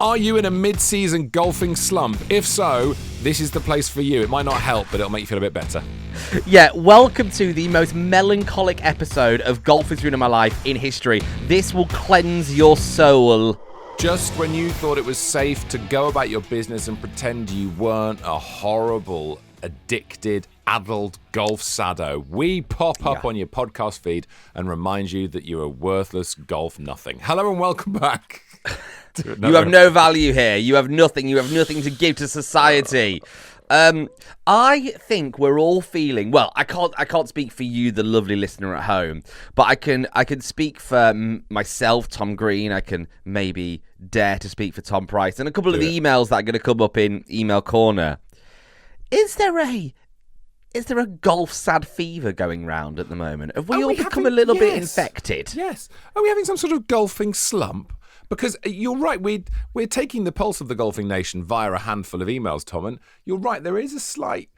Are you in a mid-season golfing slump? If so, this is the place for you. It might not help, but it'll make you feel a bit better. Yeah, welcome to the most melancholic episode of Golf is Ruining My Life in history. This will cleanse your soul. Just when you thought it was safe to go about your business and pretend you weren't a horrible, addicted, addled golf sado, we pop up on your podcast feed and remind you that you're a worthless golf nothing. Hello and welcome back. You have no value here. You have nothing. You have nothing to give to society. I think we're all feeling well. I can't speak for you, the lovely listener at home, but I can speak for myself, Tom Green. I can maybe dare to speak for Tom Price and a couple of the emails that are going to come up in email corner. Is there a golf sad fever going round at the moment? Have we all become a little bit infected? Yes. Are we having some sort of golfing slump? Because you're right, we're taking the pulse of the golfing nation via a handful of emails, Tom, and you're right, there is a slight...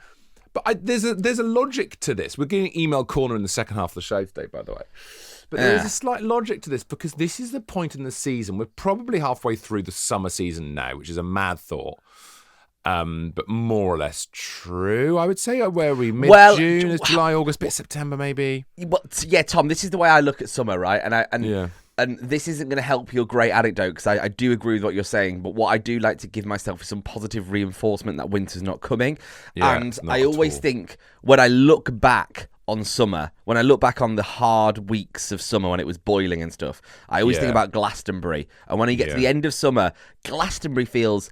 But there's a logic to this. We're getting email corner in the second half of the show today, by the way. But there is a slight logic to this, because this is the point in the season. We're probably halfway through the summer season now, which is a mad thought. But more or less true, I would say. Where are we? Mid-June, July, August, bit of September, maybe? But yeah, Tom, this is the way I look at summer, right? And this isn't going to help your great anecdote, because I do agree with what you're saying. But what I do like to give myself is some positive reinforcement that winter's not coming. Yeah, and I always think when I look back on summer, when I look back on the hard weeks of summer when it was boiling and stuff, I always think about Glastonbury. And when you get to the end of summer, Glastonbury feels...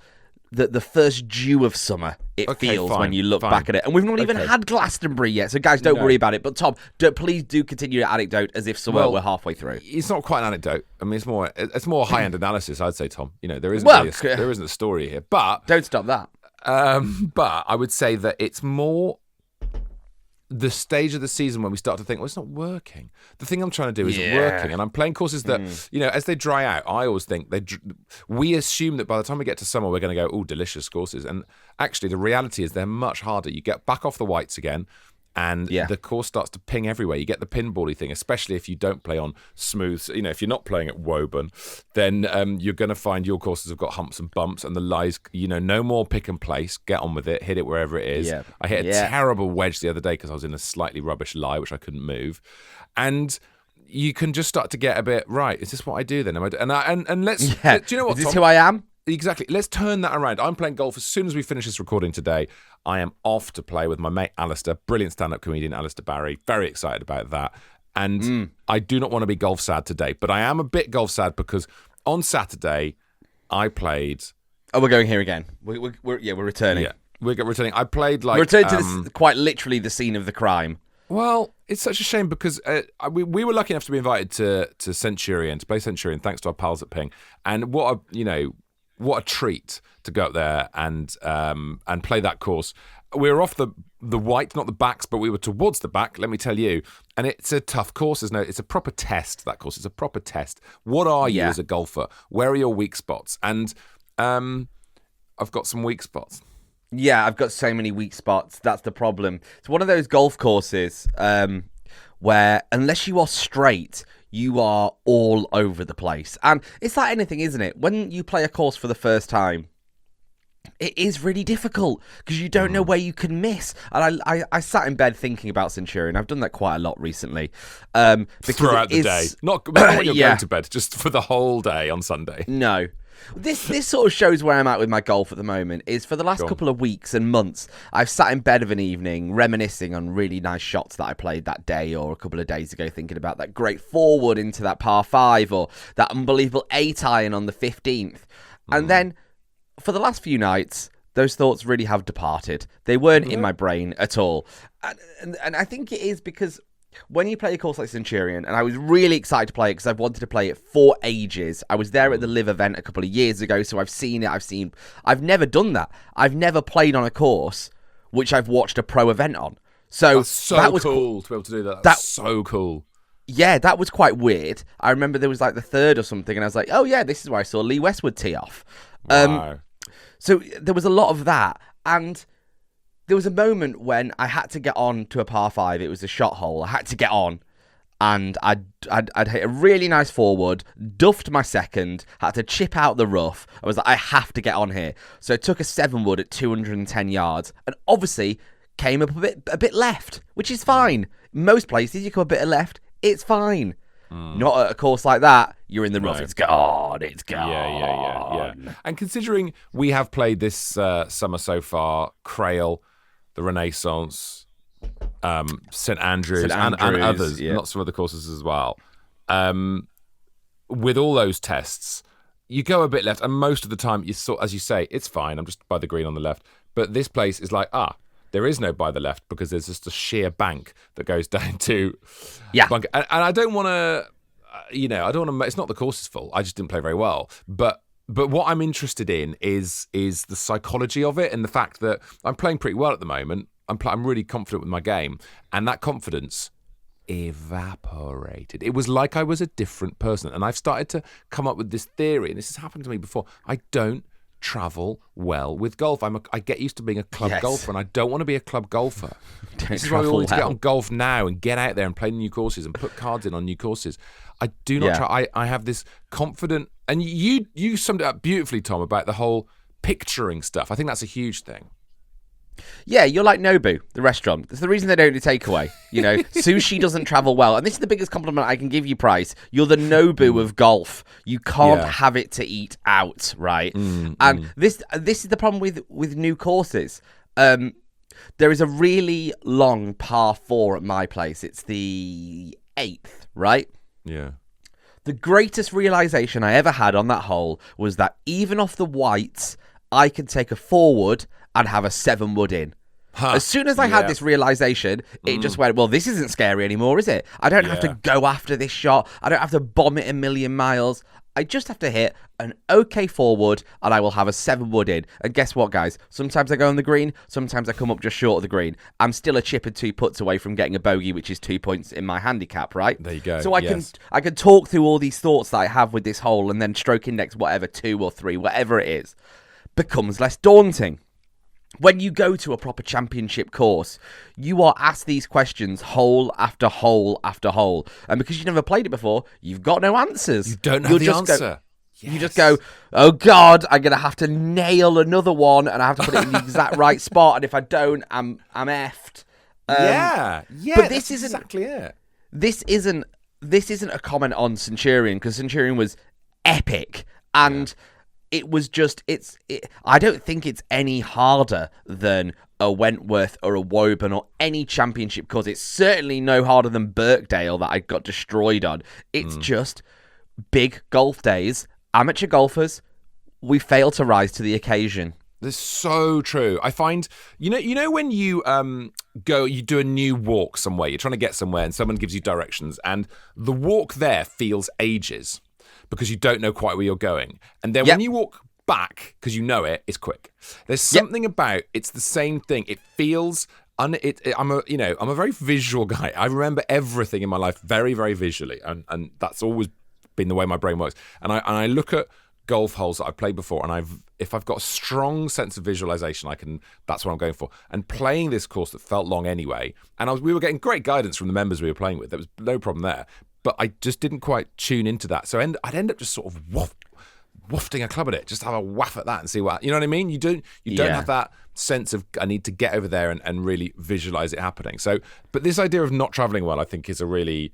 the first dew of summer, feels when you look back at it. And we've not even had Glastonbury yet, so guys, don't worry about it. But Tom, please do continue your anecdote as if we're halfway through. It's not quite an anecdote. I mean, it's more high-end analysis, I'd say, Tom. You know, there isn't a story here. But don't stop that. But I would say that it's more the stage of the season when we start to think, well, it's not working. The thing I'm trying to do isn't working, and I'm playing courses that, as they dry out, I always think we assume that by the time we get to summer, we're going to go, oh, delicious courses. And actually, the reality is they're much harder. You get back off the whites again, and the course starts to ping everywhere. You get the pinbally thing, especially if you don't play on smooth. You know, if you're not playing at Woburn, then you're going to find your courses have got humps and bumps, and the lies. No more pick and place. Get on with it. Hit it wherever it is. Yeah. I hit a terrible wedge the other day because I was in a slightly rubbish lie, which I couldn't move, and you can just start to get a bit right. Is this what I do then? And let's. Do you know what? Is this Tom? who I am? Exactly. Let's turn that around. I'm playing golf as soon as we finish this recording today. I am off to play with my mate Alistair, brilliant stand-up comedian Alistair Barry. Very excited about that. And I do not want to be golf sad today, but I am a bit golf sad because on Saturday I played. Oh, we're going here again. We're returning. Yeah, we're returning. I played like. We're returning to this, quite literally the scene of the crime. Well, it's such a shame because we were lucky enough to be invited to Centurion, to play Centurion, thanks to our pals at Ping. And what a treat to go up there and play that course. We were off the white, not the backs, but we were towards the back, let me tell you. And it's a tough course, isn't it? It's a proper test, that course. It's a proper test. What are you as a golfer? Where are your weak spots? And I've got some weak spots. Yeah, I've got so many weak spots. That's the problem. It's one of those golf courses where unless you are straight, you are all over the place. And it's like anything, isn't it? When you play a course for the first time, it is really difficult because you don't know where you can miss. And I sat in bed thinking about Centurion. I've done that quite a lot recently. Throughout the day. Not when you're going to bed, just for the whole day on Sunday. No. This sort of shows where I'm at with my golf at the moment. Is for the last couple of weeks and months, I've sat in bed of an evening reminiscing on really nice shots that I played that day or a couple of days ago, thinking about that great forward into that par 5 or that unbelievable 8-iron on the 15th. And then for the last few nights, those thoughts really have departed. They weren't in my brain at all. And I think it is because when you play a course like Centurion, and I was really excited to play it because I've wanted to play it for ages. I was there at the Live event a couple of years ago, so I've seen it. I've never done that. I've never played on a course which I've watched a pro event on. So that was cool to be able to do that. That's so cool. Yeah, that was quite weird. I remember there was like the third or something, and I was like, oh yeah, this is where I saw Lee Westwood tee off. Wow. So there was a lot of that, and there was a moment when I had to get on to a par 5. It was a shot hole. I had to get on, and I'd hit a really nice forward, duffed my second, had to chip out the rough. I was like, I have to get on here. So I took a 7-wood at 210 yards, and obviously came up a bit left, which is fine. Most places you come a bit left, it's fine. Not at a course like that. You're in the rough. No. It's gone. It's gone. Yeah. And considering we have played this summer so far, Crail, the Renaissance, St Andrews, and others, lots of other courses as well. With all those tests, you go a bit left, and most of the time, as you say, it's fine. I'm just by the green on the left. But this place is like, there is no by the left because there's just a sheer bank that goes down to bunker. And I don't want to, I don't want to. It's not the course's fault. I just didn't play very well. But what I'm interested in is the psychology of it and the fact that I'm playing pretty well at the moment. I'm really confident with my game, and that confidence evaporated. It was like I was a different person, and I've started to come up with this theory, and this has happened to me before. I don't travel well with golf. I get used to being a club golfer, and I don't want to be a club golfer. This is why we all need to get on golf now and get out there and play new courses and put cards in on new courses. I do not try. I have this confident, and you summed it up beautifully, Tom, about the whole picturing stuff. I think that's a huge thing. Yeah, you're like Nobu, the restaurant. That's the reason they don't do takeaway. Sushi doesn't travel well. And this is the biggest compliment I can give you, Price. You're the Nobu of golf. You can't have it to eat out, right? And this is the problem with new courses. There is a really long par 4 at my place. It's the 8th, right? Yeah. The greatest realization I ever had on that hole was that even off the whites, I could take a forward and have a 7-wood in. As soon as I had this realization, it just went, well, this isn't scary anymore, is it? I don't have to go after this shot. I don't have to bomb it a million miles. I just have to hit an okay forward and I will have a 7-wood in. And guess what, guys? Sometimes I go on the green. Sometimes I come up just short of the green. I'm still a chip and 2 putts away from getting a bogey, which is 2 points in my handicap, right? There you go. So I can talk through all these thoughts that I have with this hole, and then stroke index whatever, 2 or 3, whatever it is, becomes less daunting. When you go to a proper championship course, you are asked these questions hole after hole after hole. And because you've never played it before, you've got no answers. You don't know the answer. You just go, oh, God, I'm going to have to nail another one, and I have to put it in the exact right spot. And if I don't, I'm effed. But this isn't exactly it. This isn't a comment on Centurion, because Centurion was epic. And... it was just, I don't think it's any harder than a Wentworth or a Woburn or any championship course. It's certainly no harder than Birkdale that I got destroyed on. It's just big golf days. Amateur golfers, we fail to rise to the occasion. That's so true. I find, you know when you you do a new walk somewhere, you're trying to get somewhere and someone gives you directions, and the walk there feels ages, because you don't know quite where you're going. And then when you walk back, because you know it's quick. There's something about, it's the same thing. It feels, I'm a very visual guy. I remember everything in my life very, very visually. And that's always been the way my brain works. And I look at golf holes that I've played before, and if I've got a strong sense of visualization, that's what I'm going for. And playing this course that felt long anyway, and we were getting great guidance from the members we were playing with. There was no problem there. But I just didn't quite tune into that. So I'd end up just sort of wafting a club at it, just have a waff at that and see what, you know what I mean? You don't have that sense of, I need to get over there and really visualize it happening. So, but this idea of not traveling well, I think is a really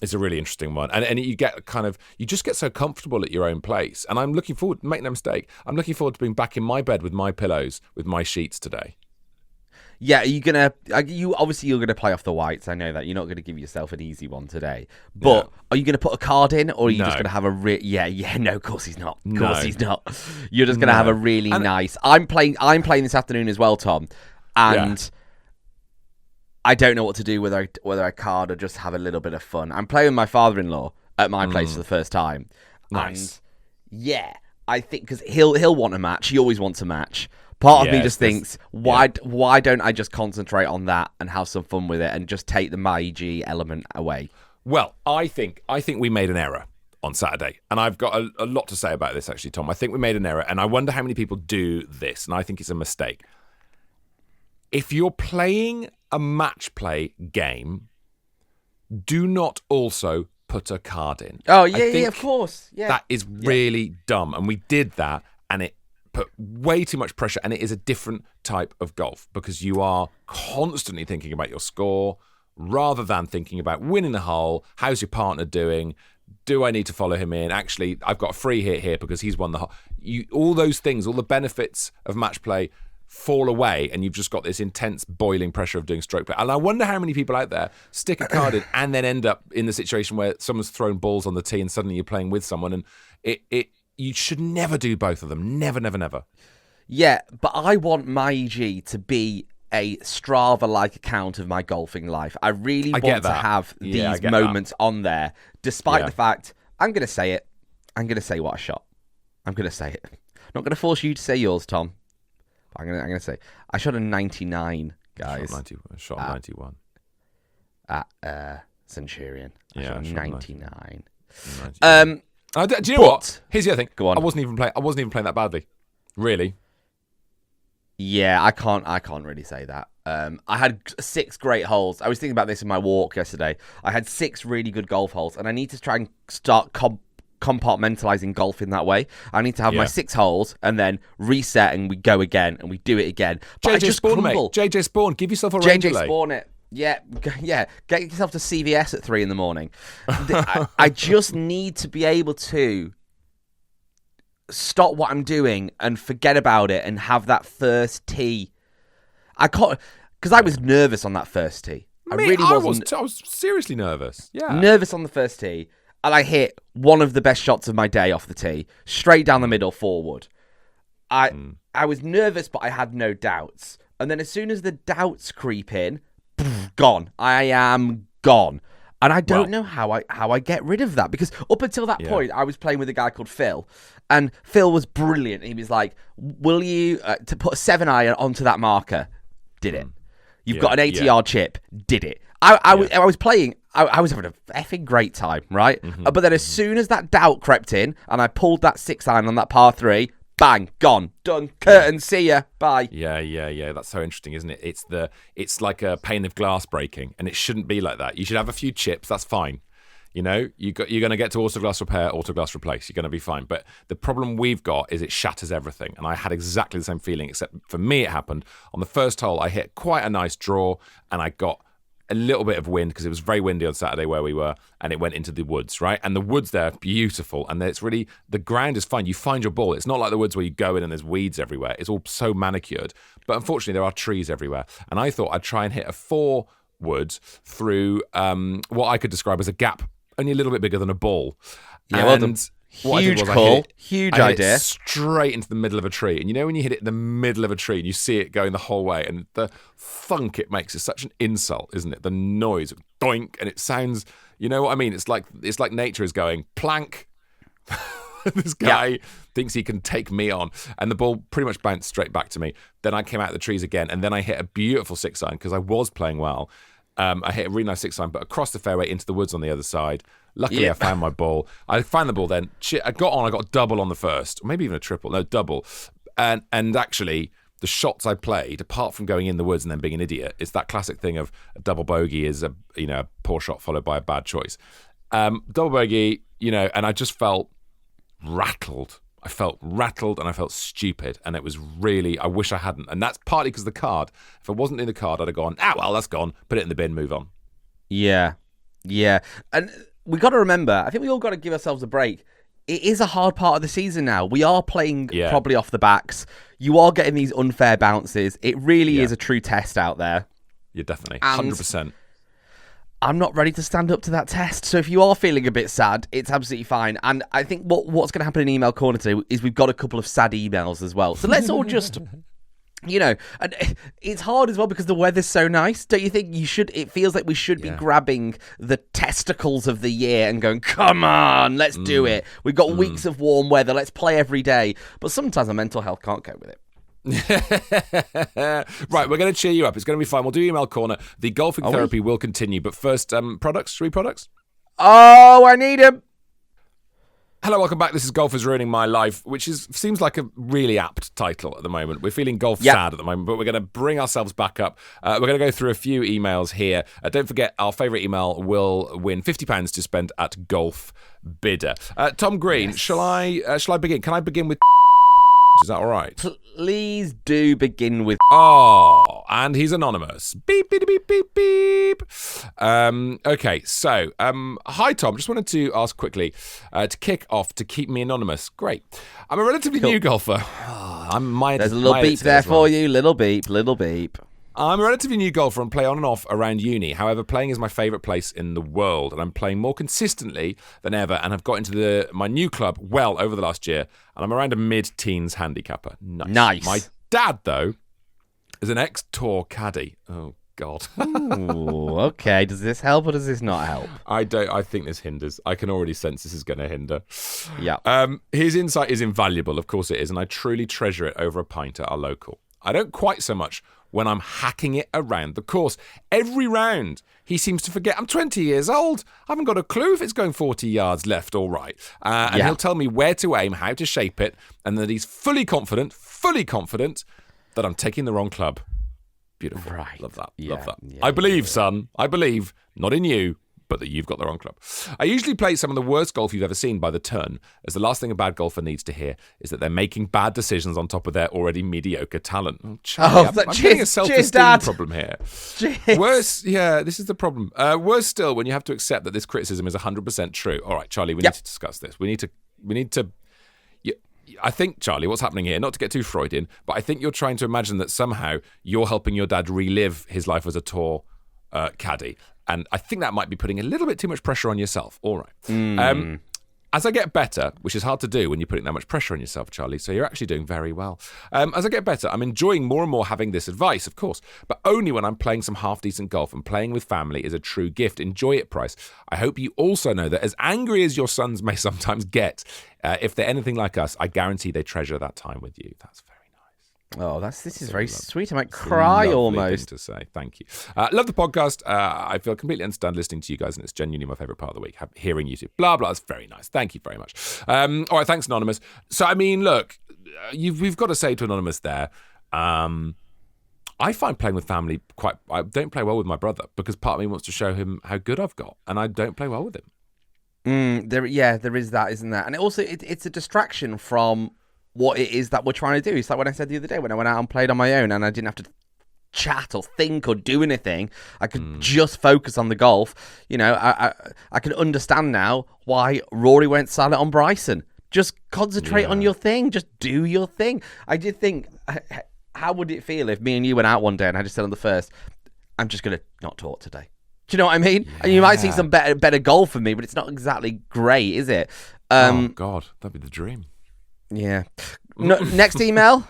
interesting one. And you get you just get so comfortable at your own place. And I'm looking forward, make no mistake, I'm looking forward to being back in my bed with my pillows, with my sheets today. Yeah, you're gonna play off the whites. I know that you're not gonna give yourself an easy one today. But are you gonna put a card in, or are you just gonna have a no? Of course he's not. Of course he's not. You're just gonna have a really nice. I'm playing this afternoon as well, Tom, and I don't know what to do, whether I card or just have a little bit of fun. I'm playing with my father-in-law at my place for the first time. Nice. And I think because he'll want a match. He always wants a match. Part of me just thinks, why don't I just concentrate on that and have some fun with it and just take the MID element away? Well, I think we made an error on Saturday, and I've got a lot to say about this, actually, Tom. I think we made an error, and I wonder how many people do this, and I think it's a mistake. If you're playing a match play game, do not also put a card in. Oh, yeah, of course. Yeah. That is really dumb. And we did that, and it put way too much pressure, and it is a different type of golf because you are constantly thinking about your score rather than thinking about winning the hole. How's your partner doing? Do I need to follow him in? Actually, I've got a free hit here because he's won the hole. All those things, all the benefits of match play fall away, and you've just got this intense boiling pressure of doing stroke play. And I wonder how many people out there stick a card in and then end up in the situation where someone's thrown balls on the tee and suddenly you're playing with someone, and you should never do both of them. Never, never, never. Yeah, but I want my EG to be a Strava-like account of my golfing life. I really want to have these moments on there, despite the fact, I'm going to say it. I'm going to say what I shot. I'm going to say it. I'm not going to force you to say yours, Tom. I'm gonna say I shot a 99, guys. Shot 91 at Centurion. I shot a 99. Do you know what? Here's the other thing. Go on. I wasn't even playing that badly, really. Yeah, I can't really say that. I had 6 great holes. I was thinking about this in my walk yesterday. I had 6 really good golf holes, and I need to try and start compartmentalizing golf in that way. I need to have my 6 holes and then reset, and we go again and we do it again. But JJ Spawn, mate. JJ Spawn, give yourself a range. JJ Spawn it. Yeah. Get yourself to CVS at 3 a.m. I just need to be able to stop what I'm doing and forget about it and have that first tee. I can't, because I was nervous on that first tee. I was seriously nervous. Yeah, nervous on the first tee. And I hit one of the best shots of my day off the tee, straight down the middle forward. I was nervous, but I had no doubts. And then as soon as the doubts creep in, gone. I am gone. And I don't know how I get rid of that, because up until that point, I was playing with a guy called Phil, and Phil was brilliant. He was like, "Will you to put a 7-iron onto that marker?" Did it. You've got an 80-yard chip. Did it. I was playing. I was having a effing great time, right? But then as soon as that doubt crept in and I pulled that 6-iron on that par 3, bang, gone, done, curtain, see ya, bye. Yeah. That's so interesting, isn't it? It's like a pane of glass breaking, and it shouldn't be like that. You should have a few chips. That's fine. You know, you're going to get to autoglass repair, autoglass replace. You're going to be fine. But the problem we've got is it shatters everything. And I had exactly the same feeling, except for me it happened. On the first hole, I hit quite a nice draw, and I got a little bit of wind because it was very windy on Saturday where we were, and it went into the woods, right? And the woods there are beautiful, and it's really, the ground is fine. You find your ball. It's not like the woods where you go in and there's weeds everywhere. It's all so manicured. But unfortunately, there are trees everywhere. And I thought I'd try and hit a 4-wood through what I could describe as a gap, only a little bit bigger than a ball. Yeah, and huge call, huge idea. Straight into the middle of a tree. And you know when you hit it in the middle of a tree and you see it going the whole way, and the thunk it makes is such an insult, isn't it? The noise, doink, and it sounds, you know what I mean? It's like nature is going, plank. This guy thinks he can take me on. And the ball pretty much bounced straight back to me. Then I came out of the trees again, and then I hit a beautiful 6-iron because I was playing well. I hit a really nice 6-iron, but across the fairway into the woods on the other side. Luckily, I found my ball. I found the ball then. I got a double on the first, or maybe even a triple. No, double. And actually, the shots I played, apart from going in the woods and then being an idiot, it's that classic thing of a double bogey is a poor shot followed by a bad choice. Double bogey, and I just felt rattled. I felt rattled and I felt stupid, and it was really, I wish I hadn't. And that's partly because of the card. If it wasn't in the card, I'd have gone, well, that's gone. Put it in the bin, move on. Yeah. And we got to remember, I think we all got to give ourselves a break. It is a hard part of the season now. We are playing probably off the backs. You are getting these unfair bounces. It really is a true test out there. Yeah, definitely. 100%. I'm not ready to stand up to that test. So if you are feeling a bit sad, it's absolutely fine. And I think what's going to happen in Email Corner today is we've got a couple of sad emails as well. So let's all just, and it's hard as well because the weather's so nice. Don't you think it feels like we should be grabbing the testicles of the year and going, come on, let's do it. We've got weeks of warm weather. Let's play every day. But sometimes our mental health can't cope with it. Right, we're going to cheer you up. It's going to be fun. We'll do Email Corner. The golfing therapy will continue, but first, products. 3 products. Oh, I need them. Hello, welcome back. This is Golf is Ruining My Life, which seems like a really apt title at the moment. We're feeling golf sad at the moment, but we're going to bring ourselves back up. We're going to go through a few emails here. Don't forget, our favourite email will win £50 to spend at Golf Bidder. Tom Green, shall I begin? Can I begin with... Is that all right? Please do begin with... Oh, and he's anonymous. Beep, beep, beep, beep, beep. Okay, so, hi, Tom. Just wanted to ask quickly, to kick off, to keep me anonymous. Great. I'm a relatively new golfer. There's a little beep there for you. Little beep, little beep. I'm a relatively new golfer and play on and off around uni. However, playing is my favourite place in the world, and I'm playing more consistently than ever and have got into my new club well over the last year, and I'm around a mid-teens handicapper. Nice. My dad, though, is an ex-tour caddy. Oh, God. Ooh, okay. Does this help or does this not help? I think this hinders. I can already sense this is going to hinder. Yeah. His insight is invaluable. Of course it is, and I truly treasure it over a pint at our local. I don't quite so much when I'm hacking it around the course. Every round, he seems to forget I'm 20 years old. I haven't got a clue if it's going 40 yards left or right. And he'll tell me where to aim, how to shape it, and that he's fully confident that I'm taking the wrong club. Beautiful. Right. Love that. Yeah. Love that. I believe, son. I believe, not in you, but that you've got the wrong club. I usually play some of the worst golf you've ever seen by the ton, as the last thing a bad golfer needs to hear is that they're making bad decisions on top of their already mediocre talent. I'm getting a self-esteem problem here. Worse, this is the problem. Worse still, when you have to accept that this criticism is 100% true. All right, Charlie, we need to discuss this. We need to. I think, Charlie, what's happening here, not to get too Freudian, but I think you're trying to imagine that somehow you're helping your dad relive his life as a tour caddy. And I think that might be putting a little bit too much pressure on yourself. All right. As I get better, which is hard to do when you're putting that much pressure on yourself, Charlie, so you're actually doing very well. As I get better, I'm enjoying more and more having this advice, of course, but only when I'm playing some half-decent golf, and playing with family is a true gift. Enjoy it, Price. I hope you also know that as angry as your sons may sometimes get, if they're anything like us, I guarantee they treasure that time with you. That's very nice. Oh, this is very sweet. I might cry almost. Thing to say. Thank you. Love the podcast. I feel completely understand listening to you guys, and it's genuinely my favourite part of the week. Hearing you two. Blah, blah. It's very nice. Thank you very much. All right, thanks, Anonymous. So, I mean, look, we've got to say to Anonymous there, I find playing with family I don't play well with my brother because part of me wants to show him how good I've got, and I don't play well with him. There is that, isn't there? And it's a distraction from what it is that we're trying to do. It's like when I said the other day when I went out and played on my own and I didn't have to chat or think or do anything. I could just focus on the golf. You know, I can understand now why Rory went silent on Bryson. Just concentrate on your thing. Just do your thing. I did think, how would it feel if me and you went out one day and I just said on the first, I'm just going to not talk today. Do you know what I mean? Yeah. And you might see some better golf for me, but it's not exactly great, is it? Oh, God, that'd be the dream. Yeah. Next email?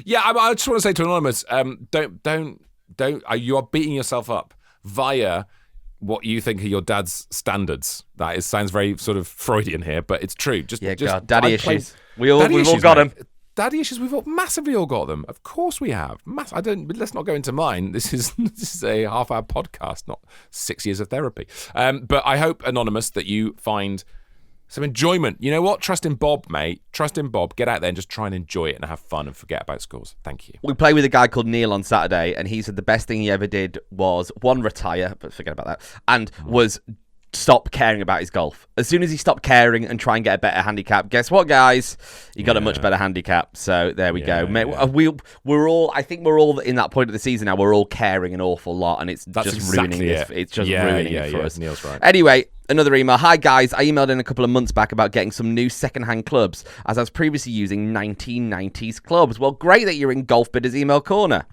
Yeah, I just want to say to Anonymous, don't. You are beating yourself up via what you think are your dad's standards. That sounds very sort of Freudian here, but it's true. God, daddy issues. We've all got them. Daddy issues, we've massively all got them. Of course we have. Let's not go into mine. This is a half-hour podcast, not 6 years of therapy. But I hope, Anonymous, that you find some enjoyment. You know what? Trust in Bob, mate. Trust in Bob. Get out there and just try and enjoy it and have fun and forget about scores. Thank you. We played with a guy called Neil on Saturday, and he said the best thing he ever did was, one, retire, but forget about that, and was stop caring about his golf. As soon as he stopped caring and try and get a better handicap, guess what, guys? He got a much better handicap. So there we go. Mate, we're all, I think we're all in that point of the season now. We're all caring an awful lot, and it's just ruining this. It's just ruining it for us. Neil's right. Anyway, another email. Hi, guys. I emailed in a couple of months back about getting some new second-hand clubs, as I was previously using 1990s clubs. Well, great that you're in Golf Bidders Email Corner.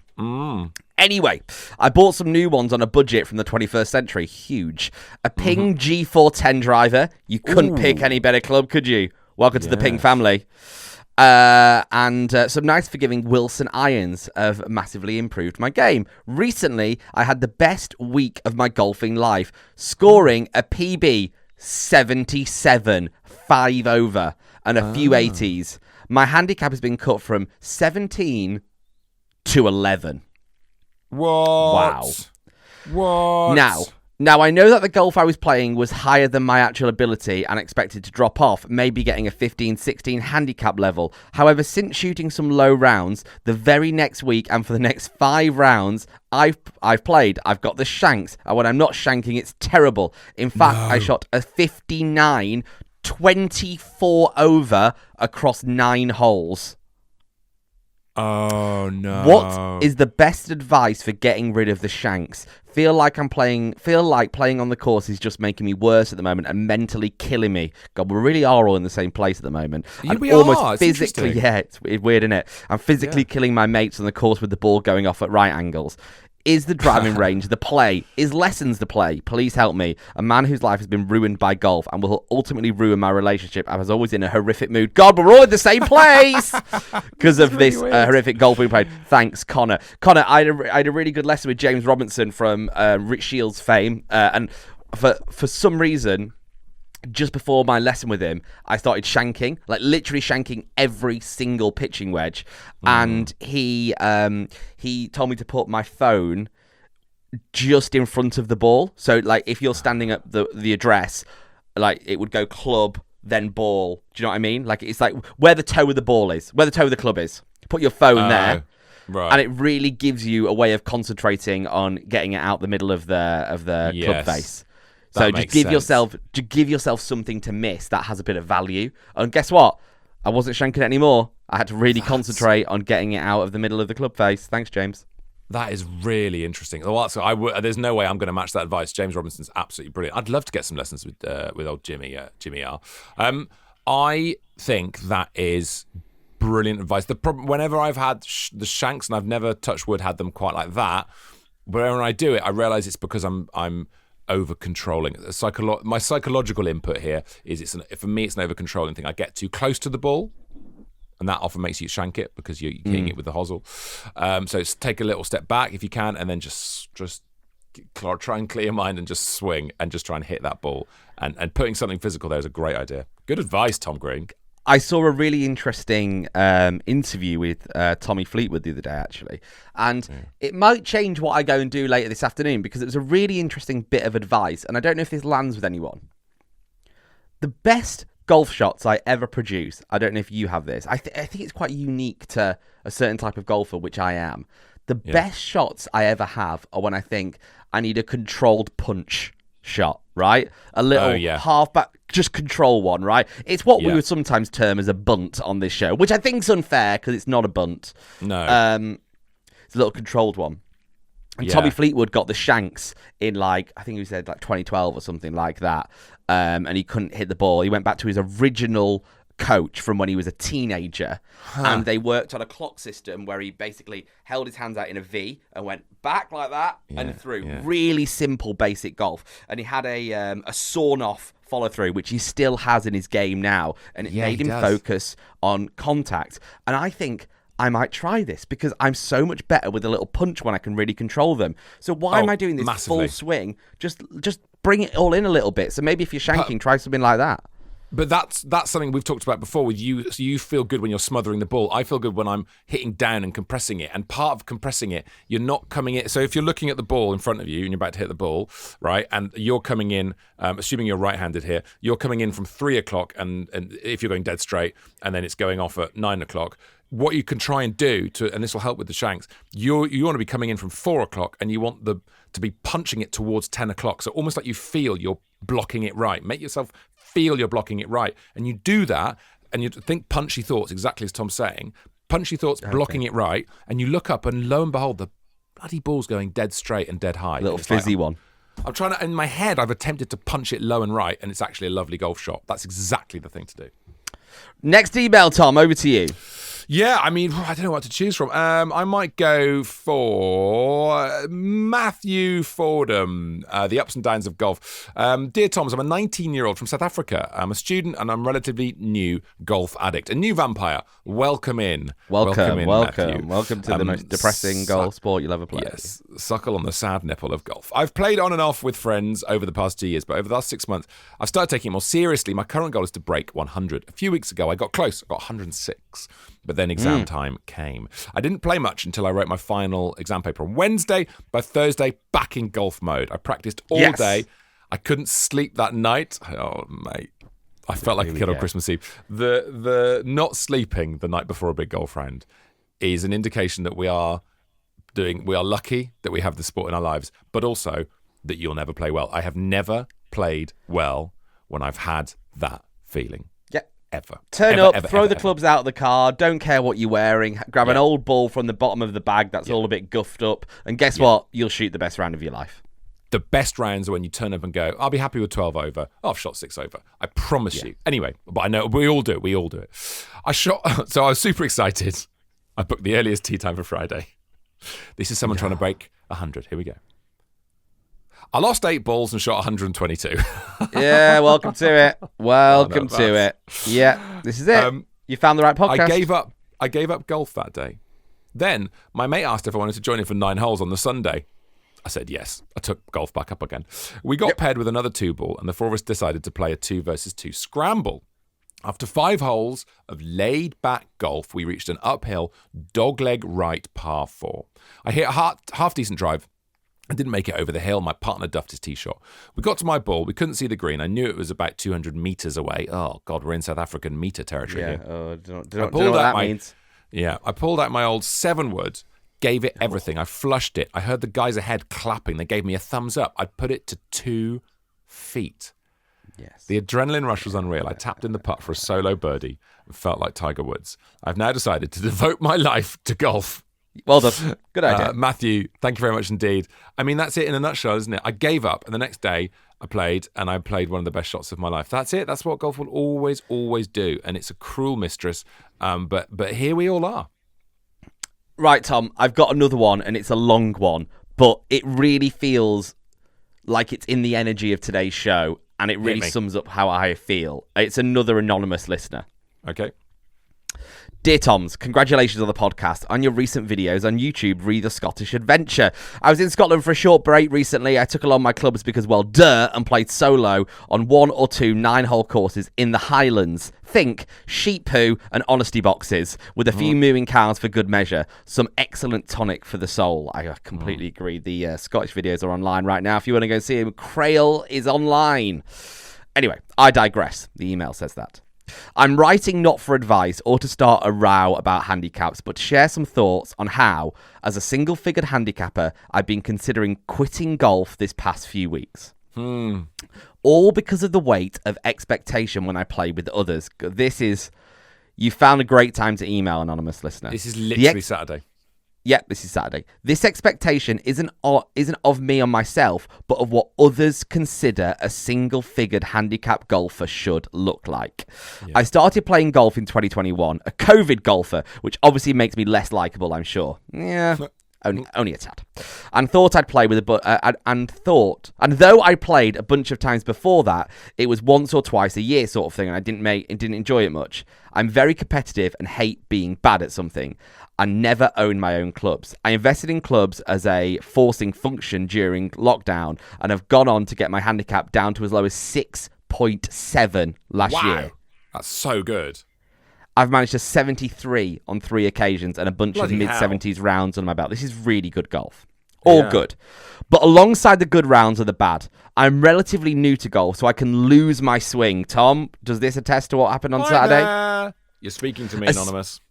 Anyway, I bought some new ones on a budget from the 21st century. Huge. A Ping G410 driver. You couldn't pick any better club, could you? Welcome to the Ping family. And some nice forgiving Wilson irons have massively improved my game. Recently, I had the best week of my golfing life, scoring a PB 77, 5 over, and a few 80s. My handicap has been cut from 17 to 11. What? Wow. What? Now, Now, I know that the golf I was playing was higher than my actual ability and expected to drop off, maybe getting a 15-16 handicap level. However, since shooting some low rounds, the very next week and for the next 5 rounds I've played, I've got the shanks. And when I'm not shanking, it's terrible. In fact, I shot a 59, 24 over across 9 holes. Oh, no. What is the best advice for getting rid of the shanks? Feel like playing on the course is just making me worse at the moment and mentally killing me. God, we really are all in the same place at the moment. We are. It's physically, it's weird, isn't it? I'm physically killing my mates on the course with the ball going off at right angles. Is the driving range the play? Is lessons the play? Please help me. A man whose life has been ruined by golf and will ultimately ruin my relationship. I was always in a horrific mood. God, we're all in the same place because of this horrific golf we played. Thanks, Connor. Connor, I had a really good lesson with James Robinson from Rich Shields fame. And for some reason, just before my lesson with him, I started shanking, like literally shanking every single pitching wedge. And he told me to put my phone just in front of the ball. So like if you're standing at the address, like it would go club, then ball. Do you know what I mean? Like it's like where the toe of the ball is, where the toe of the club is. Put your phone there. Right. And it really gives you a way of concentrating on getting it out the middle of the club face. So just give yourself something to miss that has a bit of value. And guess what? I wasn't shanking it anymore. I had to really concentrate on getting it out of the middle of the club face. Thanks, James. That is really interesting. There's no way I'm going to match that advice. James Robinson's absolutely brilliant. I'd love to get some lessons with old Jimmy R. I think that is brilliant advice. The problem, whenever I've had the shanks, and I've never, touched wood, had them quite like that, but when I do it, I realise it's because I'm over controlling. My psychological input here is for me it's an over controlling thing. I get too close to the ball, and that often makes you shank it because you're keying it with the hosel. So take a little step back if you can, and then just try and clear your mind and just swing and just try and hit that ball. And putting something physical there is a great idea. Good advice, Tom Green. I saw a really interesting interview with Tommy Fleetwood the other day, actually. And it might change what I go and do later this afternoon because it was a really interesting bit of advice. And I don't know if this lands with anyone. The best golf shots I ever produce, I don't know if you have this. I think it's quite unique to a certain type of golfer, which I am. The best shots I ever have are when I think I need a controlled punch shot, right? A little half back, just control one, right? It's what we would sometimes term as a bunt on this show, which I think is unfair because it's not a bunt. No. It's a little controlled one. And Tommy Fleetwood got the shanks in I think he said 2012 or something like that. And he couldn't hit the ball. He went back to his original coach from when he was a teenager, and they worked on a clock system where he basically held his hands out in a V and went back like that and through. Really simple, basic golf. And he had a sawn-off follow-through, which he still has in his game now, and it made him focus on contact. And I think I might try this because I'm so much better with a little punch when I can really control them. So why am I doing this full swing? Just bring it all in a little bit. So maybe if you're shanking, try something like that. But that's something we've talked about before with you. So you feel good when you're smothering the ball. I feel good when I'm hitting down and compressing it. And part of compressing it, you're not coming in. So if you're looking at the ball in front of you and you're about to hit the ball, right, and you're coming in, assuming you're right-handed here, you're coming in from 3 o'clock, and if you're going dead straight, and then it's going off at 9 o'clock. What you can try and do and this will help with the shanks, you want to be coming in from 4 o'clock, and you want to be punching it towards 10 o'clock. So almost like you feel you're blocking it right. Make yourself feel you're blocking it right. And you do that, and you think punchy thoughts, exactly as Tom's saying. Punchy thoughts, blocking it right, and you look up, and lo and behold, the bloody ball's going dead straight and dead high. A little fizzy one. I'm trying to, in my head, I've attempted to punch it low and right, and it's actually a lovely golf shot. That's exactly the thing to do. Next email, Tom, over to you. Yeah, I mean, I don't know what to choose from. I might go for Matthew Fordham, The Ups and Downs of Golf. Dear Thomas, I'm a 19-year-old from South Africa. I'm a student and I'm a relatively new golf addict. A new vampire. Welcome in. Welcome. Matthew. Welcome to the most depressing golf sport you'll ever play. Yes, suckle on the sad nipple of golf. I've played on and off with friends over the past 2 years, but over the last 6 months, I've started taking it more seriously. My current goal is to break 100. A few weeks ago, I got close. I got 106. shanks. But then exam time came. I didn't play much until I wrote my final exam paper on Wednesday. By Thursday, back in golf mode. I practiced all day. I couldn't sleep that night. Oh, mate. I felt like a kid on Christmas Eve. The not sleeping the night before a big golf round is an indication that we are lucky that we have the sport in our lives, but also that you'll never play well. I have never played well when I've had that feeling. Ever. Turn up, throw the clubs out of the car, don't care what you're wearing, grab an old ball from the bottom of the bag that's all a bit guffed up, and guess what? You'll shoot the best round of your life. The best rounds are when you turn up and go, I'll be happy with 12 over. Oh, I've shot 6 over. I promise you. Anyway, but I know we all do it. We all do it. So I was super excited. I booked the earliest tee time for Friday. This is someone trying to break 100. Here we go. I lost 8 balls and shot 122. Yeah, welcome to it. Welcome to it. Yeah, this is it. You found the right podcast. I gave up golf that day. Then my mate asked if I wanted to join him for 9 holes on the Sunday. I said yes. I took golf back up again. We got paired with another 2-ball, and the 4 of us decided to play a 2 versus 2 scramble. After 5 holes of laid-back golf, we reached an uphill, dogleg right par 4. I hit a half-decent drive. I didn't make it over the hill. My partner duffed his tee shot. We got to my ball. We couldn't see the green. I knew it was about 200 metres away. Oh, God, we're in South African metre territory here. Don't know what that means. Yeah, I pulled out my old 7-wood, gave it everything. I flushed it. I heard the guys ahead clapping. They gave me a thumbs up. I put it to 2 feet. Yes. The adrenaline rush was unreal. I tapped in the putt for a solo birdie and felt like Tiger Woods. I've now decided to devote my life to golf. Well done. Good idea. Matthew, thank you very much indeed. I mean, that's it in a nutshell, isn't it? I gave up, and the next day I played one of the best shots of my life. That's it. That's what golf will always, always do, and it's a cruel mistress, but here we all are. Right, Tom, I've got another one, and it's a long one, but it really feels like it's in the energy of today's show, and it really sums up how I feel. It's another anonymous listener. Okay. Dear Toms, congratulations on the podcast. On your recent videos on YouTube, Re the Scottish Adventure. I was in Scotland for a short break recently. I took along my clubs because, well, duh, and played solo on 1 or 2 9-hole courses in the Highlands. Think sheep poo and honesty boxes with a few mooing cows for good measure. Some excellent tonic for the soul. I completely agree. The Scottish videos are online right now. If you want to go see him, Crail is online. Anyway, I digress. The email says that. I'm writing not for advice or to start a row about handicaps, but to share some thoughts on how, as a single-figured handicapper, I've been considering quitting golf this past few weeks. All because of the weight of expectation when I play with others. You found a great time to email, anonymous listener. This is literally Saturday. Yep, this is Saturday. This expectation isn't of me on myself, but of what others consider a single-figured handicap golfer should look like. Yeah. I started playing golf in 2021, a COVID golfer, which obviously makes me less likable, I'm sure. Yeah, only a tad. And thought I'd play with and though I played a bunch of times before that, it was once or twice a year sort of thing, and I didn't enjoy it much. I'm very competitive and hate being bad at something. I never owned my own clubs. I invested in clubs as a forcing function during lockdown and have gone on to get my handicap down to as low as 6.7 last year. That's so good. I've managed a 73 on 3 occasions and a bunch of mid-70s rounds on my belt. This is really good golf. All good. But alongside the good rounds are the bad. I'm relatively new to golf, so I can lose my swing. Tom, does this attest to what happened on Saturday? You're speaking to me, anonymous.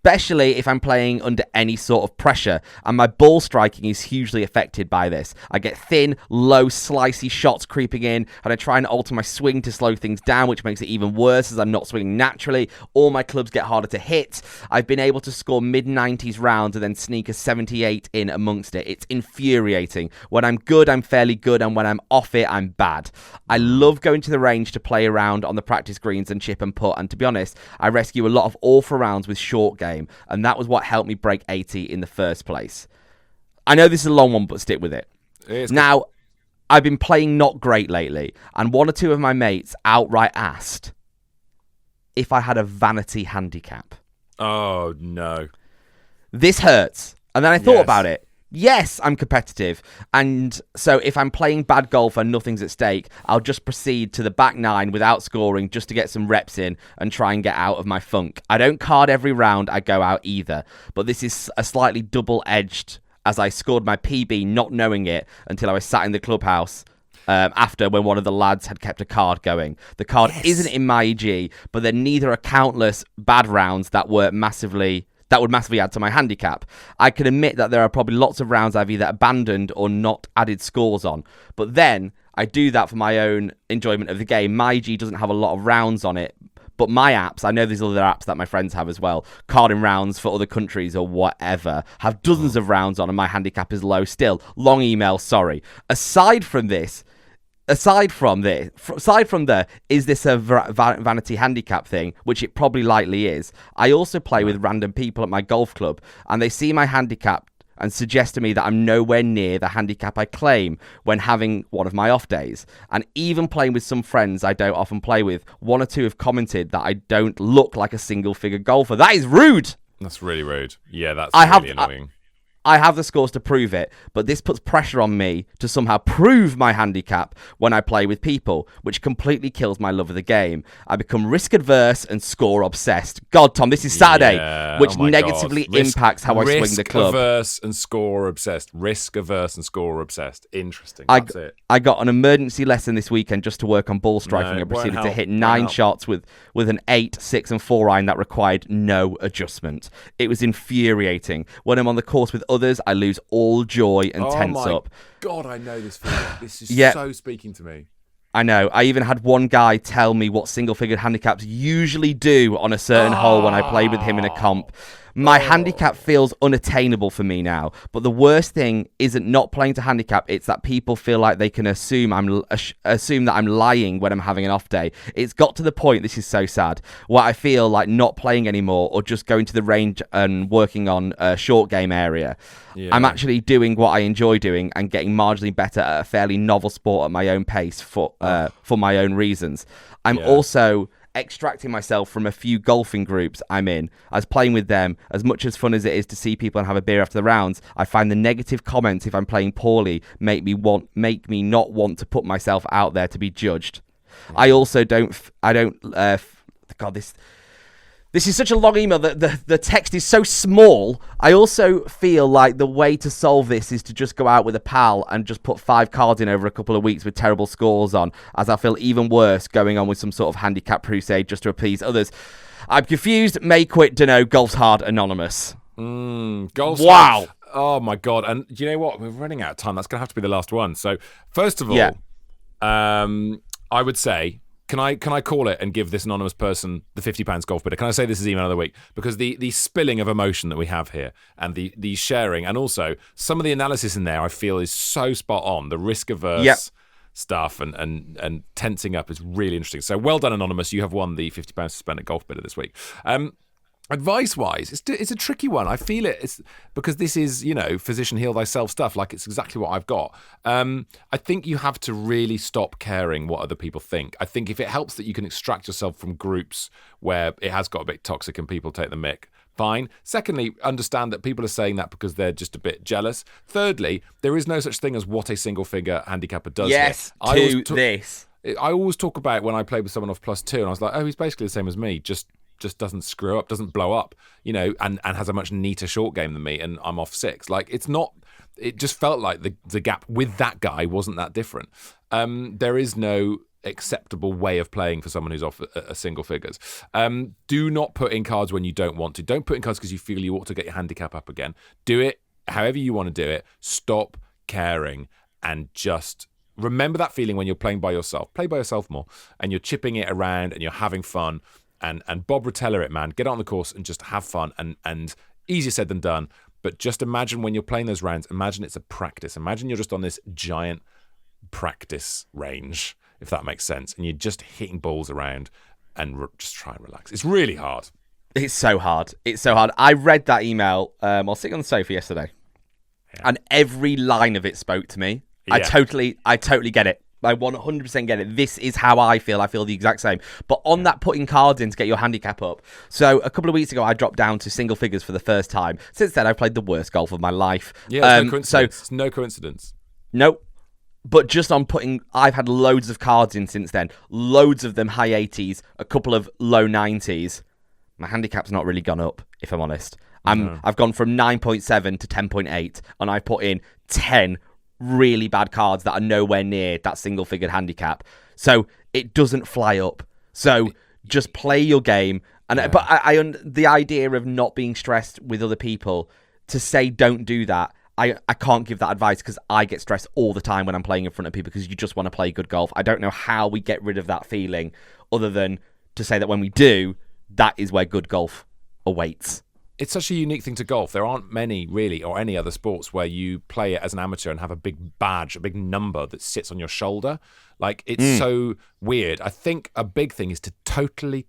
Especially if I'm playing under any sort of pressure, and my ball striking is hugely affected by this. I get thin, low, slicey shots creeping in, and I try and alter my swing to slow things down, which makes it even worse as I'm not swinging naturally. All my clubs get harder to hit. I've been able to score mid-90s rounds and then sneak a 78 in amongst it. It's infuriating. When I'm good, I'm fairly good, and when I'm off it, I'm bad. I love going to the range to play around on the practice greens and chip and putt, and to be honest, I rescue a lot of awful rounds with short game. And that was what helped me break 80 in the first place. I know this is a long one, but stick with it. Now, I've been playing not great lately, and 1 or 2 of my mates outright asked if I had a vanity handicap. Oh, no. This hurts. And then I thought about it. Yes, I'm competitive. And so if I'm playing bad golf and nothing's at stake, I'll just proceed to the back nine without scoring just to get some reps in and try and get out of my funk. I don't card every round I go out either, but this is a slightly double-edged, as I scored my PB not knowing it until I was sat in the clubhouse after, when one of the lads had kept a card going. The card isn't in my EG, but then neither are countless bad rounds that would massively add to my handicap. I can admit that there are probably lots of rounds I've either abandoned or not added scores on. But then I do that for my own enjoyment of the game. My EG doesn't have a lot of rounds on it. But my apps, I know there's other apps that my friends have as well, carding rounds for other countries or whatever, have dozens of rounds on and my handicap is low still. Long email, sorry. Aside from the, is this a vanity handicap thing, which it probably likely is. I also play with random people at my golf club, and they see my handicap and suggest to me that I'm nowhere near the handicap I claim when having one of my off days. And even playing with some friends I don't often play with, one or two have commented that I don't look like a single-figure golfer. That is rude! That's really rude. Yeah, that's really annoying. I have the scores to prove it, but this puts pressure on me to somehow prove my handicap when I play with people, which completely kills my love of the game. I become risk-averse and score-obsessed. God, Tom, this is Saturday, which negatively impacts how I swing the club. Risk-averse and score-obsessed. Risk-averse and score-obsessed. Interesting. That's it. I got an emergency lesson this weekend just to work on ball striking and proceeded to hit 9 shots with an 8, 6 and 4 iron that required no adjustment. It was infuriating. When I'm on the course with others, I lose all joy and tense up. God, I know this feeling. This is so speaking to me. I know. I even had one guy tell me what single-figured handicaps usually do on a certain hole when I played with him in a comp. My handicap feels unattainable for me now, but the worst thing isn't not playing to handicap, it's that people feel like they can assume that I'm lying when I'm having an off day. It's got to the point, this is so sad, where I feel like not playing anymore or just going to the range and working on a short game area. Yeah. I'm actually doing what I enjoy doing and getting marginally better at a fairly novel sport at my own pace for my own reasons. I'm also extracting myself from a few golfing groups I'm in. As playing with them, as much as fun as it is to see people and have a beer after the rounds, I find the negative comments if I'm playing poorly make me not want to put myself out there to be judged. I also don't. God, this is such a long email. The text is so small. I also feel like the way to solve this is to just go out with a pal and just put 5 cards in over a couple of weeks with terrible scores on, as I feel even worse going on with some sort of handicap crusade just to appease others. I'm confused, may quit, dunno, golf's hard, anonymous. Golf's hard. Oh, my God. And you know what? We're running out of time. That's going to have to be the last one. So, first of all, I would say, Can I call it and give this anonymous person the £50 golf bidder? Can I say this is email of the week? Because the spilling of emotion that we have here and the sharing and also some of the analysis in there I feel is so spot on. The risk-averse stuff and tensing up is really interesting. So well done, Anonymous. You have won the £50 to spend at golf bidder this week. Advice-wise, it's a tricky one. I feel it's because this is, physician heal thyself stuff. Like it's exactly what I've got. I think you have to really stop caring what other people think. I think if it helps that you can extract yourself from groups where it has got a bit toxic and people take the mick, fine. Secondly, understand that people are saying that because they're just a bit jealous. Thirdly, there is no such thing as what a single-figure handicapper does. Yes, this. I always talk about when I played with someone off +2 and I was like, oh, he's basically the same as me, just doesn't screw up, doesn't blow up, and has a much neater short game than me, and I'm off 6. Like, it's not, it just felt like the gap with that guy wasn't that different. There is no acceptable way of playing for someone who's off a single figures. Do not put in cards when you don't want to. Don't put in cards because you feel you ought to get your handicap up again. Do it however you want to do it. Stop caring and just remember that feeling when you're playing by yourself. Play by yourself more, and you're chipping it around and you're having fun. And Bob Rotella it, man. Get out on the course and just have fun. And easier said than done. But just imagine when you're playing those rounds, imagine it's a practice. Imagine you're just on this giant practice range, if that makes sense. And you're just hitting balls around and just try and relax. It's really hard. It's so hard. I read that email. I was sitting on the sofa yesterday. And every line of it spoke to me. Yeah. I totally get it. I 100% get it. This is how I feel. I feel the exact same. But on that putting cards in to get your handicap up. So a couple of weeks ago, I dropped down to single figures for the first time. Since then, I've played the worst golf of my life. Yeah, no coincidence. It's no coincidence. Nope. But just on putting, I've had loads of cards in since then. Loads of them high 80s, a couple of low 90s. My handicap's not really gone up, if I'm honest. I've gone from 9.7 to 10.8, and I put in 10 really bad cards that are nowhere near that single-figured handicap. So it doesn't fly up. So just play your game. And But the idea of not being stressed with other people, to say don't do that, I can't give that advice because I get stressed all the time when I'm playing in front of people because you just want to play good golf. I don't know how we get rid of that feeling other than to say that when we do, that is where good golf awaits. It's such a unique thing to golf. There aren't many, really, or any other sports where you play it as an amateur and have a big badge, a big number that sits on your shoulder. Like, it's so weird. I think a big thing is to totally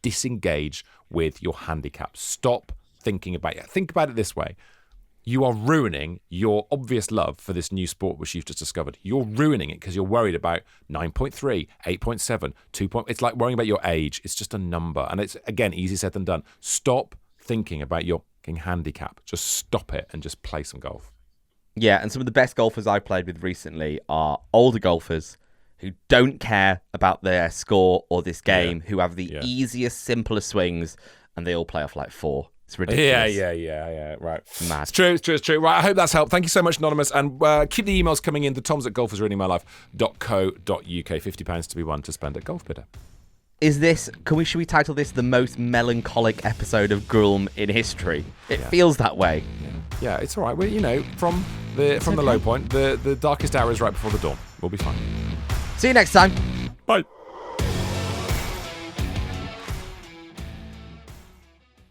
disengage with your handicap. Stop thinking about it. Think about it this way. You are ruining your obvious love for this new sport which you've just discovered. You're ruining it because you're worried about 9.3, 8.7, 2. It's like worrying about your age. It's just a number. And it's, again, easy said than done. Stop thinking about your handicap. Just stop it and just play some golf. Yeah, and some of the best golfers I've played with recently are older golfers who don't care about their score or this game, who have the easiest, simplest swings, and they all play off like 4. It's ridiculous. Yeah. Right. Mad. It's true. Right. I hope that's helped. Thank you so much, Anonymous. And keep the emails coming in. The Toms at golfersruiningmylife.co.uk. £50 to be won to spend at Golf Bidder. Should we title this the most melancholic episode of Gulm in history? It feels that way. Yeah, it's all right. We're, from the low point, the darkest hour is right before the dawn. We'll be fine. See you next time. Bye.